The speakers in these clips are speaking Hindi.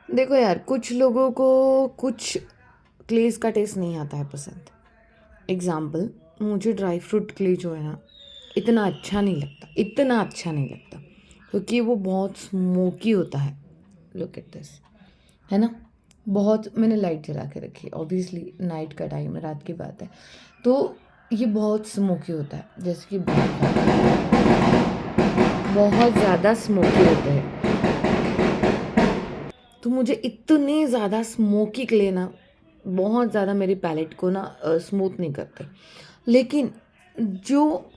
देखो यार, कुछ लोगों को कुछ क्लेज़ का टेस्ट नहीं आता है पसंद। एग्ज़ाम्पल, मुझे ड्राई फ्रूट क्ले जो है ना, इतना अच्छा नहीं लगता क्योंकि वो बहुत स्मोकी होता है। लुक एट दिस, है ना? बहुत मैंने लाइट जला के रखी है, ऑब्वियसली नाइट का टाइम है, रात की बात है। तो ये बहुत स्मोकी होता है, जैसे कि बहुत ज़्यादा स्मोकी होते हैं। तो मुझे इतने ज़्यादा स्मोकी क्ले ना बहुत ज़्यादा मेरी पैलेट को ना स्मूथ नहीं करते। लेकिन जो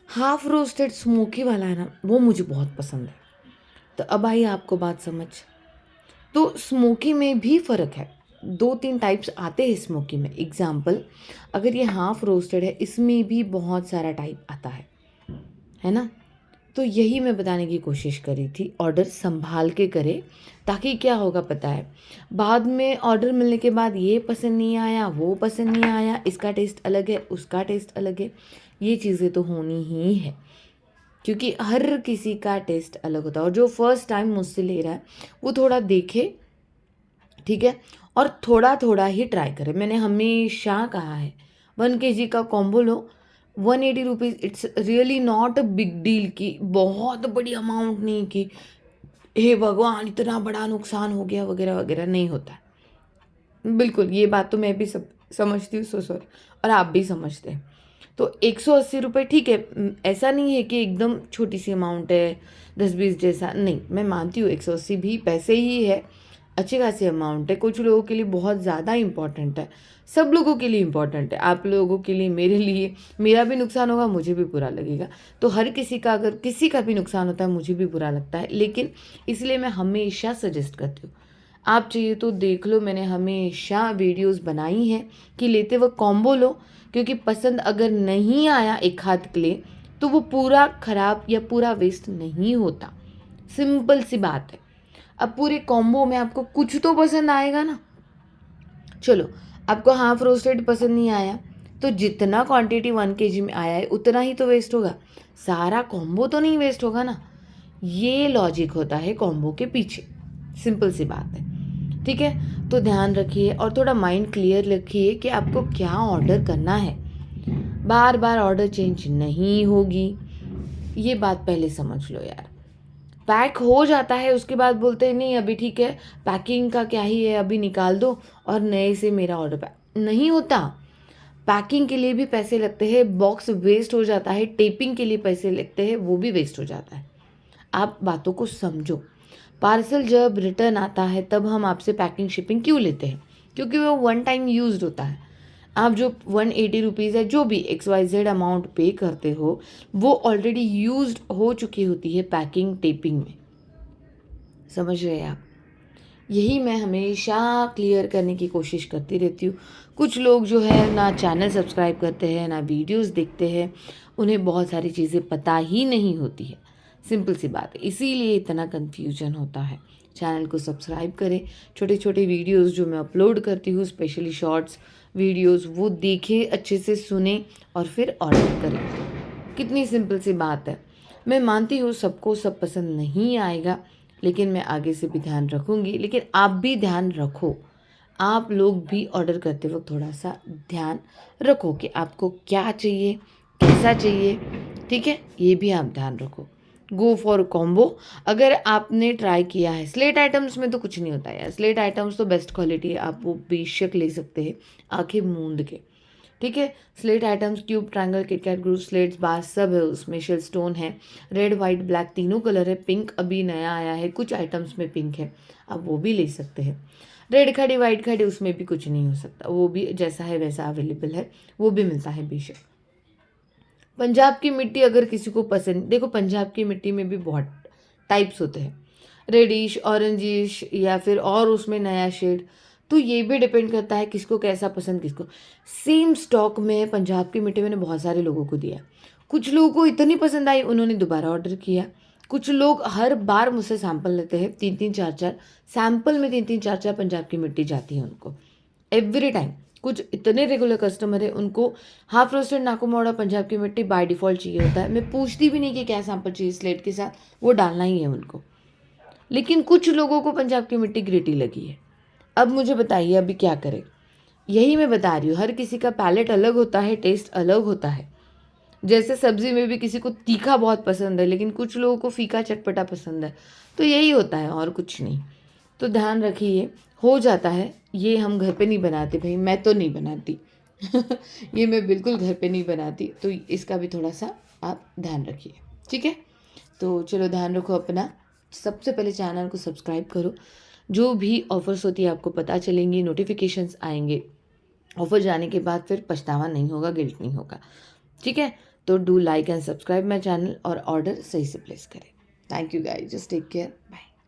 हाफ रोस्टेड स्मोकी वाला है ना, वो मुझे बहुत पसंद है। तो अब आई आपको बात समझ। तो स्मोकी में भी फ़र्क है। 2-3 टाइप्स आते हैं स्मोकी में। एग्ज़ाम्पल, अगर ये हाफ रोस्टेड है, इसमें भी बहुत सारा टाइप आता है ना? तो यही मैं बताने की कोशिश करी थी, ऑर्डर सँभाल के करें, ताकि क्या होगा पता है, बाद में ऑर्डर मिलने के बाद ये पसंद नहीं आया, वो पसंद नहीं आया, इसका टेस्ट अलग है, उसका टेस्ट अलग है, ये चीज़ें तो होनी ही है। क्योंकि हर किसी का टेस्ट अलग होता है और जो फर्स्ट टाइम मुझसे ले रहा है, वो थोड़ा देखे, ठीक है? और थोड़ा-थोड़ा ही ट्राई करें। मैंने हमेशा कहा है 1 केजी का combo low, 180 rupees, it's really not a big deal कि बहुत बड़ी अमाउंट नहीं कि हे भगवान! इतना बड़ा नुकसान हो गया वगैरह, वगैरह नहीं होता है। बिल्कुल, ये बात तो मैं भी समझती हूँ, सो सॉरी, और आप भी समझते हैं। तो ₹180 ठीक है, ऐसा नहीं है कि एकदम छोटी-सी अमाउंट है, 10-20 जैसा, नहीं, मैं मानती हूँ 180 भी पैसे ही है, अच्छी खासी अमाउंट है, कुछ लोगों के लिए बहुत ज़्यादा इम्पोर्टेंट है, सब लोगों के लिए इम्पोर्टेंट है, आप लोगों के लिए, मेरे लिए, मेरा भी नुकसान होगा, मुझे भी बुरा लगेगा। तो हर किसी का, अगर किसी का भी नुकसान होता है, मुझे भी बुरा लगता है, लेकिन इसलिए मैं हमेशा सजेस्ट करती हूँ, आप चाहिए तो देख लो, मैंने हमेशा वीडियोज़ बनाई हैं कि लेते वक़्त कॉम्बो लो, क्योंकि पसंद अगर नहीं आया एक हाथ क्ले, तो वो पूरा ख़राब या पूरा वेस्ट नहीं होता। सिंपल सी बात है। अब पूरे कॉम्बो में आपको कुछ तो पसंद आएगा ना। चलो, आपको हाफ रोस्टेड पसंद नहीं आया, तो जितना क्वांटिटी 1 केजी में आया है उतना ही तो वेस्ट होगा। सारा कॉम्बो तो नहीं वेस्ट होगा ना। ये लॉजिक होता है कॉम्बो के पीछे। सिंपल सी बात है। ठीक है? तो ध्यान रखिए और थोड़ा माइंड क्लियर रखिए कि आपको क्या ऑर्डर करना है। बार-बार ऑर्डर चेंज नहीं होगी। ये बात पहले समझ लो यार। पैक हो जाता है, उसके बाद बोलते हैं नहीं अभी ठीक है, पैकिंग का क्या ही है, अभी निकाल दो और नए से मेरा ऑर्डर पैक नहीं होता। पैकिंग के लिए भी पैसे लगते हैं, बॉक्स वेस्ट हो जाता है, टेपिंग के लिए पैसे लगते हैं, वो भी वेस्ट हो जाता है। आप बातों को समझो। पार्सल जब रिटर्न आता है तब हम आपसे पैकिंग शिपिंग क्यों लेते हैं? क्योंकि वो वन टाइम यूज़्ड होता है। आप जो 180 रुपीज़ है, जो भी XYZ अमाउंट पे करते हो, वो ऑलरेडी यूज़्ड हो चुकी होती है पैकिंग टेपिंग में। समझ रहे हैं आप? यही मैं हमेशा क्लियर करने की कोशिश करती रहती हूँ। कुछ लोग जो है ना चैनल सब्सक्राइब करते हैं, ना वीडियोज़ देखते हैं, उन्हें बहुत सारी चीज़ें पता ही नहीं होती है। सिंपल सी बात है, इसीलिए इतना कन्फ्यूजन होता है। चैनल को सब्सक्राइब करें, छोटे-छोटे वीडियोज़ जो मैं अपलोड करती हूँ, स्पेशली शॉर्ट्स वीडियोज़, वो देखें, अच्छे से सुनें और फिर ऑर्डर करें। कितनी सिंपल सी बात है। मैं मानती हूँ सबको सब पसंद नहीं आएगा, लेकिन मैं आगे से भी ध्यान रखूँगी। लेकिन आप भी ध्यान रखो, आप लोग भी ऑर्डर करते वक़्त थोड़ा-सा ध्यान रखो कि आपको क्या चाहिए, कैसा चाहिए, ठीक है? ये भी आप ध्यान रखो। Go for combo. अगर आपने ट्राई किया है, स्लेट आइटम्स में तो कुछ नहीं होता है यार, स्लेट आइटम्स तो बेस्ट क्वालिटी है, आप वो बेशक ले सकते हैं, आँखें मूंद के। ठीक है? Slate items, cube, triangle, KitKat, groove, slates, bar सब है उसमें, शेल स्टोन है, रेड, वाइट, ब्लैक तीनों कलर है, पिंक अभी नया आया है, कुछ आइटम्स में पिंक है, आप वो भी ले सकते हैं। रेड खड़ी, वाइट खड़ी, उसमें भी कुछ नहीं हो सकता, वो भी जैसा है वैसा अवेलेबल है, वो भी मिलता है बेशक। पंजाब की मिट्टी अगर किसी को पसंद, देखो पंजाब की मिट्टी में भी बहुत टाइप्स होते हैं, रेडिश, ऑरेंजिश या फिर और उसमें नया शेड, तो ये भी डिपेंड करता है किसको कैसा पसंद, किसको। सेम स्टॉक में पंजाब की मिट्टी मैंने बहुत सारे लोगों को दिया, कुछ लोगों को इतनी पसंद आई उन्होंने दोबारा ऑर्डर किया, कुछ लोग हर बार मुझसे सैंपल लेते हैं, 3-3 4-4 सैंपल में, 3-3 4-4 पंजाब की मिट्टी जाती है उनको एवरी टाइम। कुछ इतने रेगुलर कस्टमर है, उनको हाफ रोस्टेड नाकू मोड़ा पंजाब की मिट्टी बाय डिफ़ॉल्ट चाहिए होता है। मैं पूछती भी नहीं कि क्या सैंपल चाहिए स्लेट के साथ, वो डालना ही है उनको। लेकिन कुछ लोगों को पंजाब की मिट्टी ग्रेटी लगी है। अब मुझे बताइए अभी क्या करें? यही मैं बता रही हूँ, हर किसी का पैलेट अलग होता है, टेस्ट अलग होता है। जैसे सब्ज़ी में भी किसी को तीखा बहुत पसंद है, लेकिन कुछ लोगों को फीका चटपटा पसंद है। तो यही होता है और कुछ नहीं। तो ध्यान रखिए, हो जाता है। ये हम घर पे नहीं बनाते भई, मैं तो नहीं बनाती। ये मैं बिल्कुल घर पे नहीं बनाती, तो इसका भी थोड़ा-सा आप ध्यान रखिए, ठीक है? तो चलो ध्यान रखो अपना। सबसे पहले चैनल को सब्सक्राइब करो। जो भी ऑफ़र्स होती है आपको पता चलेंगी, नोटिफ़िकेशंस आएँगे। ऑफ़र जाने के बाद फिर पछतावा नहीं होगा, गिल्ट नहीं होगा, ठीक है? तो do like and subscribe my channel और ऑर्डर सही से प्लेस करें। Thank you guys, just take care, bye.